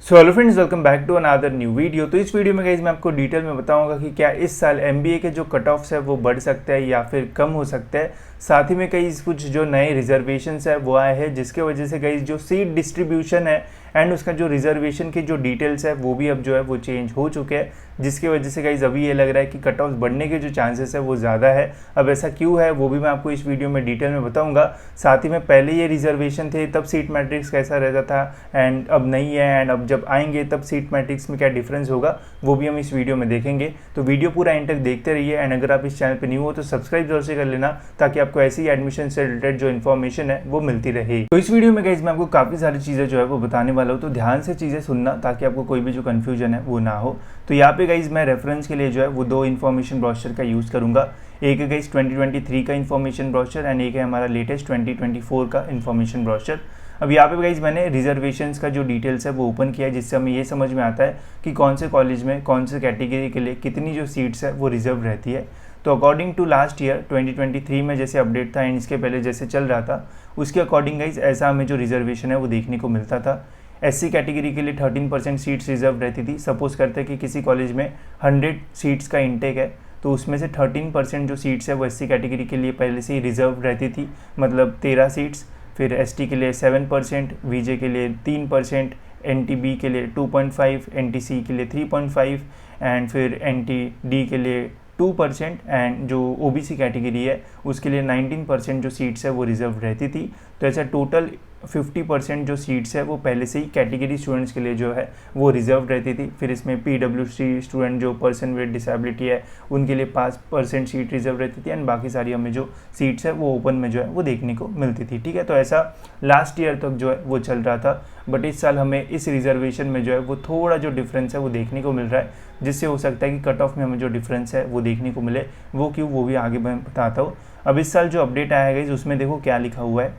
So hello friends, welcome back to another new video. तो इस video में guys मैं आपको डिटेल में बताऊंगा कि क्या इस साल एमबीए के जो कट ऑफ्स है वो बढ़ सकता है या फिर कम हो सकता है। साथ ही में कई कुछ जो नए रिजर्वेशंस है वो आए हैं, जिसके वजह से गाइज जो सीट डिस्ट्रीब्यूशन है एंड उसका जो रिजर्वेशन की जो डिटेल्स है वो भी अब जो है वो चेंज हो चुके हैं, जिसकी वजह से गाइज अभी ये लग रहा है कि कट ऑफ बढ़ने के जो चांसेस है वो ज़्यादा है। अब ऐसा क्यों है वो भी मैं आपको इस वीडियो में डिटेल में बताऊंगा। साथ ही में पहले ये रिजर्वेशन थे तब सीट मैट्रिक्स कैसा रहता था एंड अब नहीं है, एंड अब जब आएंगे तब सीट मैट्रिक्स में क्या डिफरेंस होगा वो भी हम इस वीडियो में देखेंगे। तो वीडियो पूरा एंड तक देखते रहिए एंड अगर आप इस चैनल पर न्यू हो तो सब्सक्राइब जरूर से कर लेना, ताकि आपको ऐसी एडमिशन से रिलेटेड जो इन्फॉर्मेशन है वो मिलती रहे। तो इस वीडियो में गाइज मैं आपको काफ़ी सारी चीज़ें जो है वो बताने वाला हूँ, तो ध्यान से चीज़ें सुनना ताकि आपको कोई भी जो कन्फ्यूजन है वो ना हो। तो यहाँ पे गाइज मैं रेफरेंस के लिए जो है वो दो इन्फॉर्मेशन ब्रोशर का यूज़ करूँगा। एक है गाइज 2023 का इन्फॉर्मेशन ब्रोशर एंड एक है हमारा लेटेस्ट 2024 का इन्फॉर्मेशन ब्रोशर। अब यहाँ पे गाइज मैंने रिजर्वेशंस का जो डिटेल्स है वो ओपन किया है, जिससे हमें ये समझ में आता है कि कौन से कॉलेज में कौन से कैटेगरी के लिए कितनी जो सीट्स है वो रिजर्व रहती है। तो अकॉर्डिंग टू लास्ट ईयर 2023 में जैसे अपडेट था एंड इसके पहले जैसे चल रहा था, उसके अकॉर्डिंग गाइज ऐसा हमें जो रिजर्वेशन है वो देखने को मिलता था। एससी कैटेगरी के लिए 13% सीट्स रिजर्व रहती थी। सपोज करते हैं कि किसी कॉलेज में 100 सीट्स का इंटेक है, तो उसमें से 13% जो सीट्स है वो एससी कैटेगरी के लिए पहले से ही रिजर्व रहती थी, मतलब 13 सीट्स। फिर एसटी के लिए 7%, वीजे के लिए 3%, एनटीबी के लिए 2.5, एनटीसी के लिए 3.5 एंड फिर एनटीडी के लिए 2% एंड जो ओबीसी कैटेगरी है उसके लिए 19% जो सीट्स है वो रिजर्व रहती थी। तो ऐसा टोटल 50% जो सीट्स है वो पहले से ही कैटेगरी स्टूडेंट्स के लिए जो है वो रिजर्व रहती थी। फिर इसमें पीडब्ल्यूसी स्टूडेंट जो पर्सन विद डिसेबिलिटी है उनके लिए 5% सीट रिजर्व रहती थी एंड बाकी सारी हमें जो सीट्स है वो ओपन में जो है वो देखने को मिलती थी। ठीक है, तो ऐसा लास्ट ईयर तक जो है वो चल रहा था, बट इस साल हमें इस रिजर्वेशन में जो है वो थोड़ा जो डिफरेंस है वो देखने को मिल रहा है, जिससे हो सकता है कि कट ऑफ में हमें जो डिफरेंस है वो देखने को मिले। वो क्यों, वो भी आगे मैं बताता हूँ। अब इस साल जो अपडेट आया है उसमें देखो क्या लिखा हुआ है।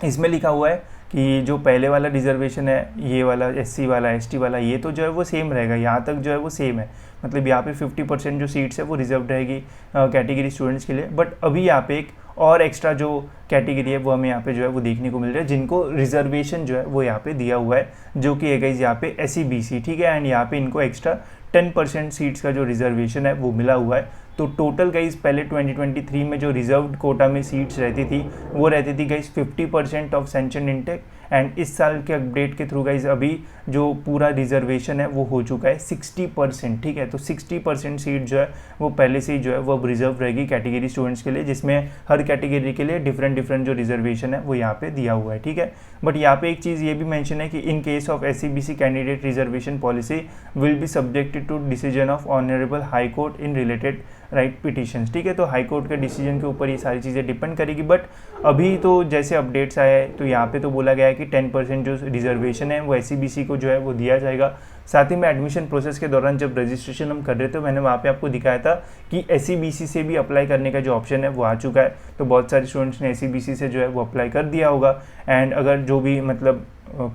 इसमें लिखा हुआ है कि जो पहले वाला रिजर्वेशन है, ये वाला एससी वाला एसटी वाला, ये तो जो है वो सेम रहेगा, यहाँ तक जो है वो सेम है। मतलब यहाँ पे 50% जो सीट्स है वो रिजर्व रहेगी कैटेगरी स्टूडेंट्स के लिए। बट अभी यहाँ पे एक और एक्स्ट्रा जो कैटेगरी है वो हमें यहाँ पे जो है वो देखने को मिल रहा है, जिनको रिजर्वेशन जो है वो यहाँ पे दिया हुआ है, जो कि है गाइस यहाँ पे एससी बीसी। ठीक है, एंड यहाँ पे इनको एक्स्ट्रा 10% सीट्स का जो रिजर्वेशन है वो मिला हुआ है। तो टोटल गाइस पहले 2023 में जो रिजर्व्ड कोटा में सीट्स रहती थी वो रहती थी guys 50% of sanction intake, and इस साल के अपडेट के थ्रू गाइस अभी जो पूरा रिजर्वेशन है वो हो चुका है 60%। ठीक है, तो 60% सीट जो है वो पहले से ही जो है वो अब रिजर्व रहेगी कैटेगरी स्टूडेंट्स के लिए, जिसमें हर कैटेगरी के लिए डिफरेंट जो रिजर्वेशन है वो यहाँ पे दिया हुआ है। ठीक है, बट यहाँ पे एक चीज़ ये भी मेंशन है कि in case of SCBC candidate reservation policy will be subjected to decision of honourable high court in related right petitions. ठीक है, तो हाई कोर्ट के डिसीजन के ऊपर ये सारी चीज़ें डिपेंड करेगी। बट अभी तो जैसे अपडेट्स आए हैं तो यहाँ पे तो बोला गया है कि 10% जो रिजर्वेशन है वो एससीबीसी को जो है वो दिया जाएगा। साथ ही में एडमिशन प्रोसेस के दौरान जब रजिस्ट्रेशन हम कर रहे थे मैंने वहाँ पे आपको दिखाया था कि एससीबीसी से भी अप्लाई करने का जो ऑप्शन है वो आ चुका है। तो बहुत सारे स्टूडेंट्स ने एससीबीसी से जो है वो अप्लाई कर दिया होगा, एंड अगर जो भी मतलब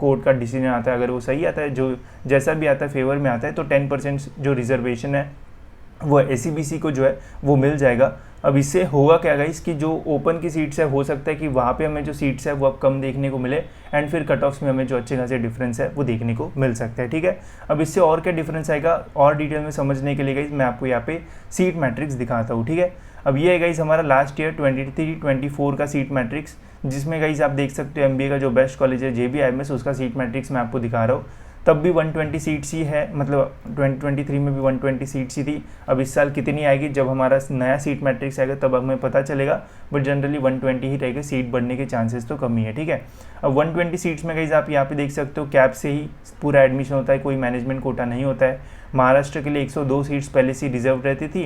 कोर्ट का डिसीजन आता है अगर वो सही आता है, जो जैसा भी आता है फेवर में आता है, तो 10% जो रिजर्वेशन है वो एससीबीसी को जो है वो मिल जाएगा। अब इससे होगा क्या गाइस कि जो ओपन की सीट्स है हो सकता है कि वहाँ पे हमें जो सीट्स है वो अब कम देखने को मिले, एंड फिर कट ऑफ्स में हमें जो अच्छे खासे डिफरेंस है वो देखने को मिल सकता है। ठीक है, अब इससे और क्या डिफरेंस आएगा और डिटेल में समझने के लिए गाइस मैं आपको यहाँ पे सीट मैट्रिक्स दिखाता हूँ। ठीक है, अब ये है गाइस हमारा लास्ट ईयर 23-24 का सीट मैट्रिक्स, जिसमें गाइस आप देख सकते हो एमबीए का जो बेस्ट कॉलेज है जेबीआईएमएस, उसका सीट मैट्रिक्स मैं आपको दिखा रहा हूँ। तब भी 120 सीट्स ही है, मतलब 2023 में भी 120 सीट्स ही थी। अब इस साल कितनी आएगी जब हमारा नया सीट मैट्रिक्स आएगा तब हमें पता चलेगा, बट जनरली 120 ही रहेगा, सीट बढ़ने के चांसेस तो कम ही है। ठीक है, अब 120 सीट्स में गाइस आप यहाँ पे देख सकते हो कैप से ही पूरा एडमिशन होता है, कोई मैनेजमेंट कोटा नहीं होता है। महाराष्ट्र के लिए 102 सीट्स पहले से रिजर्व रहती थी,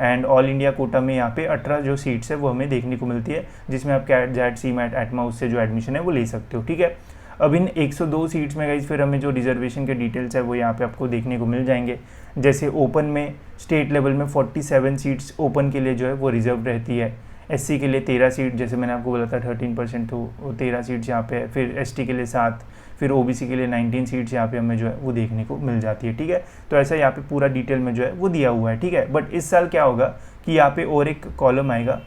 एंड ऑल इंडिया कोटा में यहाँ पे 18 जो सीट्स है वो हमें देखने को मिलती है, जिसमें आप कैट जैट सी मैट एटमा उससे जो एडमिशन है वो ले सकते हो। ठीक है, अब इन 102 सीट्स में गाइस फिर हमें जो रिजर्वेशन के डिटेल्स है वो यहाँ पे आपको देखने को मिल जाएंगे। जैसे ओपन में स्टेट लेवल में 47 सीट्स ओपन के लिए जो है वो रिजर्व रहती है। एससी के लिए 13 सीट, जैसे मैंने आपको बोला था 13%, तो 13 सीट्स यहाँ पे है। फिर एसटी के लिए 7, फिर ओबीसी के लिए 19 सीट्स यहाँ पे हमें जो है वो देखने को मिल जाती है। ठीक है, तो ऐसा यहाँ पे पूरा डिटेल में जो है वो दिया हुआ है। ठीक है, बट इस साल क्या होगा कि यहाँ पे और एक कॉलम आएगा,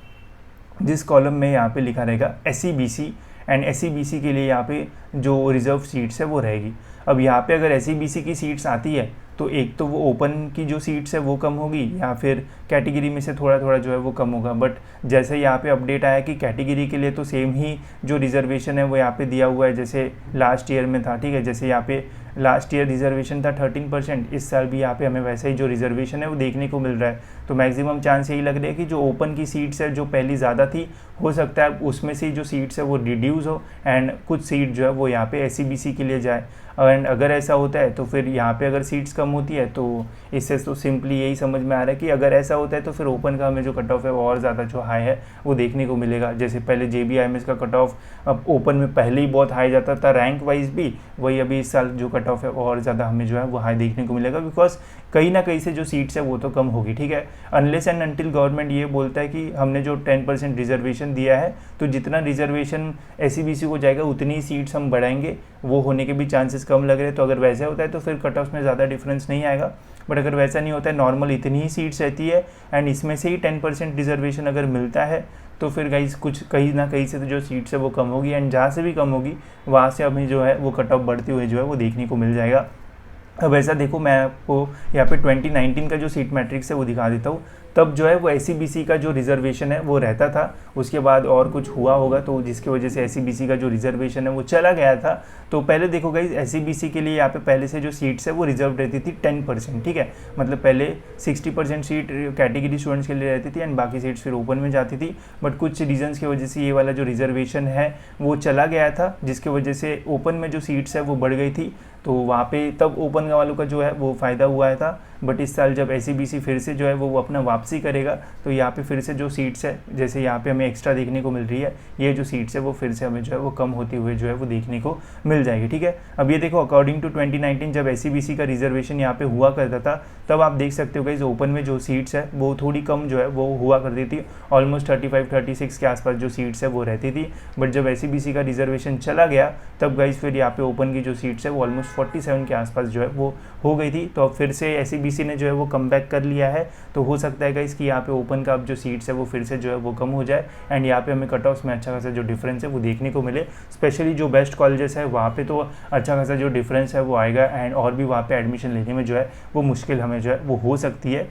जिस कॉलम में यहाँ पे लिखा रहेगा एससीबीसी, एंड एससीबीसी के लिए यहाँ पे जो रिजर्व सीट्स है वो रहेगी। अब यहाँ पे अगर SEBC की सीट्स आती है तो एक तो वो ओपन की जो सीट्स है वो कम होगी या फिर कैटेगरी में से थोड़ा थोड़ा जो है वो कम होगा। बट जैसे यहाँ पे अपडेट आया कि कैटेगरी के लिए तो सेम ही जो रिजर्वेशन है वो यहाँ पे दिया हुआ है जैसे लास्ट ईयर में था, ठीक है। जैसे यहाँ पे लास्ट ईयर रिजर्वेशन था 13%, इस साल भी यहाँ पे हमें वैसे ही जो रिजर्वेशन है वो देखने को मिल रहा है। तो मैक्सिमम चांस यही लग रहा है कि जो ओपन की सीट्स है जो पहली ज़्यादा थी, हो सकता है उसमें से जो सीट्स है वो रिड्यूस हो एंड कुछ सीट जो है वो यहाँ पे SEBC के लिए जाए। एंड अगर ऐसा होता है तो फिर यहाँ पे अगर सीट्स कम होती है तो इससे तो सिंपली यही समझ में आ रहा है कि अगर ऐसा होता है तो फिर ओपन का हमें जो कट ऑफ है वो और ज़्यादा जो हाई है वो देखने को मिलेगा। जैसे पहले JBIMS का कट ऑफ अब ओपन में पहले ही बहुत हाई जाता था रैंक वाइज भी, वही अभी इस साल जो कट ऑफ है और ज़्यादा हमें जो है वो हाई देखने को मिलेगा, बिकॉज कहीं ना कहीं से जो सीट्स है वो तो कम होगी, ठीक है। अनलेस एंड अनटिल गवर्नमेंट ये बोलता है कि हमने जो 10% रिजर्वेशन दिया है तो जितना रिजर्वेशन SEBC को जाएगा उतनी ही सीट्स हम बढ़ाएंगे, वो होने के भी चांसेस कम लग रहे हैं। तो अगर वैसा होता है तो फिर कट ऑफ में ज़्यादा डिफरेंस नहीं आएगा। बट अगर वैसा नहीं होता है, नॉर्मल इतनी ही सीट्स रहती है एंड इसमें से ही 10% रिजर्वेशन अगर मिलता है तो फिर गाइस कुछ कहीं ना कहीं से तो जो सीट्स है वो कम होगी एंड जहाँ से भी कम होगी वहाँ से हमें जो है वो कट ऑफ बढ़ती हुई जो है वो देखने को मिल जाएगा। अब ऐसा देखो, मैं आपको यहाँ पे 2019 का जो सीट मैट्रिक्स है वो दिखा देता हूँ। तब जो है वो SEBC का जो रिजर्वेशन है वो रहता था, उसके बाद और कुछ हुआ होगा तो जिसकी वजह से SEBC का जो रिजर्वेशन है वो चला गया था। तो पहले देखो गाइस, SEBC के लिए यहाँ पे पहले से जो सीट्स है वो रिजर्व रहती थी 10%, ठीक है। मतलब पहले 60% सीट कैटेगरी स्टूडेंट्स के लिए रहती थी एंड बाकी सीट्स फिर ओपन में जाती थी। बट कुछ रीजन्स की वजह से ये वाला जो रिजर्वेशन है वो चला गया था, जिसकी वजह से ओपन में जो सीट्स है वो बढ़ गई थी। तो वहाँ पे तब ओपन वालों का जो है वो फ़ायदा हुआ था। बट इस साल जब SEBC फिर से जो है वो अपना वापसी करेगा तो यहाँ पे फिर से जो सीट्स है, जैसे यहाँ पे हमें एक्स्ट्रा देखने को मिल रही है, ये जो सीट्स है वो फिर से हमें जो है वो कम होते हुए जो है वो देखने को मिल जाएगी, ठीक है। अब ये देखो, अकॉर्डिंग टू 2019 जब SEBC का रिजर्वेशन यहाँ पे हुआ करता था तब आप देख सकते हो गाइस ओपन में जो सीट्स है वो थोड़ी कम जो है वो हुआ करती थी, ऑलमोस्ट 35-36 के आसपास जो सीट्स है वो रहती थी। बट जब SEBC का रिजर्वेशन चला गया तब गाइस फिर यहाँ पे ओपन की जो सीट्स है वो ऑलमोस्ट 47 के आसपास जो है वो हो गई थी। तो अब फिर से SEBC ने जो है वो कम बैक कर लिया है, तो हो सकता है गाइस कि यहाँ पे ओपन का अब जो सीट्स है वो फिर से जो है वो कम हो जाए एंड यहाँ पे हमें कट ऑफ्स में अच्छा खासा जो डिफरेंस है वो देखने को मिले। स्पेशली जो बेस्ट कॉलेजेस है वहाँ पे तो अच्छा खासा जो डिफरेंस है वो आएगा एंड और भी वहाँ पे एडमिशन लेने में जो है वो मुश्किल हमें जो है वो हो सकती है।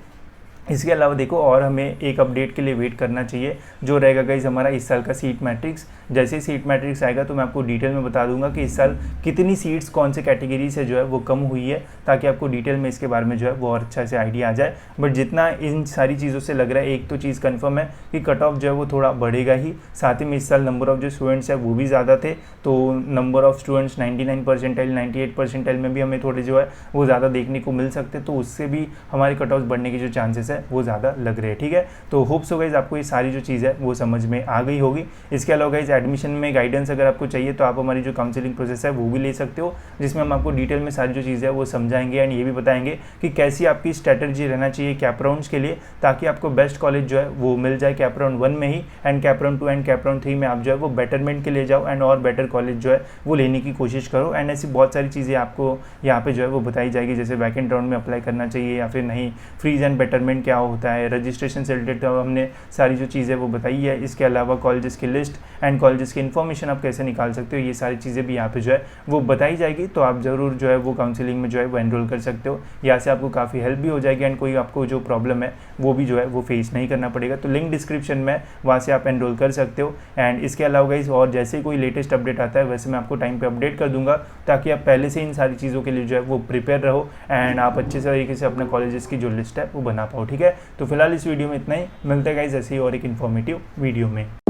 इसके अलावा देखो, और हमें एक अपडेट के लिए वेट करना चाहिए जो रहेगा गाइस हमारा इस साल का सीट मैट्रिक्स। जैसे ही सीट मैट्रिक्स आएगा तो मैं आपको डिटेल में बता दूंगा कि इस साल कितनी सीट्स कौन से कैटेगरी से जो है वो कम हुई है, ताकि आपको डिटेल में इसके बारे में जो है वो और अच्छा से आइडिया आ जाए। बट जितना इन सारी चीज़ों से लग रहा है, एक तो चीज़ कन्फर्म है कि कट ऑफ जो है वो थोड़ा बढ़ेगा ही। साथ ही में इस साल नंबर ऑफ जो स्टूडेंट्स है वो भी ज़्यादा थे, तो number of students 99 percentile 98 percentile में भी हमें थोड़े जो है वो ज़्यादा देखने को मिल सकते, तो उससे भी हमारे कट ऑफ बढ़ने की जो चांसेस है वो ज़्यादा लग रहे हैं, ठीक है। तो होप सो गाइज आपको ये सारी जो चीज़ है वो समझ में आ गई होगी। इसके अलावा गाइज एडमिशन में गाइडेंस अगर आपको चाहिए तो आप हमारी जो काउंसलिंग प्रोसेस है वो भी ले सकते हो, जिसमें हम आपको डिटेल में सारी जो चीज़ें है वो समझाएंगे एंड ये भी बताएंगे कि कैसी आपकी स्ट्रैटेजी रहना चाहिए कैप राउंड्स के लिए, ताकि आपको बेस्ट कॉलेज जो है वो मिल जाए कैप राउंड 1 में ही and CAP round 2 and CAP round 3 में आप जो है वो बेटरमेंट के लिए जाओ एंड और बेटर कॉलेज जो है वो लेने की कोशिश करो। एंड ऐसी बहुत सारी चीज़ें आपको यहाँ पे जो है वो बताई जाएगी, जैसे वैकेंट राउंड में अप्लाई करना चाहिए या फिर नहीं, फ्रीज एंड बेटरमेंट क्या होता है, रजिस्ट्रेशन से रिलेटेड तो हमने सारी जो चीज़ें वो बताई है। इसके अलावा कॉलेजेस की लिस्ट एंड कॉलेजेस की इन्फॉर्मेशन आप कैसे निकाल सकते हो, ये सारी चीज़ें भी यहाँ पे जो है वो बताई जाएगी। तो आप ज़रूर जो है वो काउंसलिंग में जो है वो एनरोल कर सकते हो, यहाँ से आपको काफ़ी हेल्प भी हो जाएगी एंड कोई आपको जो प्रॉब्लम है वो भी जो है वो फेस नहीं करना पड़ेगा। तो लिंक डिस्क्रिप्शन में, वहाँ से आप एनरोल कर सकते हो। एंड इसके अलावा गाइस और जैसे कोई लेटेस्ट अपडेट आता है वैसे मैं आपको टाइम पे अपडेट कर दूंगा, ताकि आप पहले से इन सारी चीज़ों के लिए जो है वो प्रिपेयर रहो एंड आप अच्छे से तरीके से अपने कॉलेजेस की जो लिस्ट है वो बना पाओ, ठीक है। तो फिलहाल इस वीडियो में इतना ही, मिलते हैं गाइस ऐसे ही और एक इन्फॉर्मेटिव वीडियो में।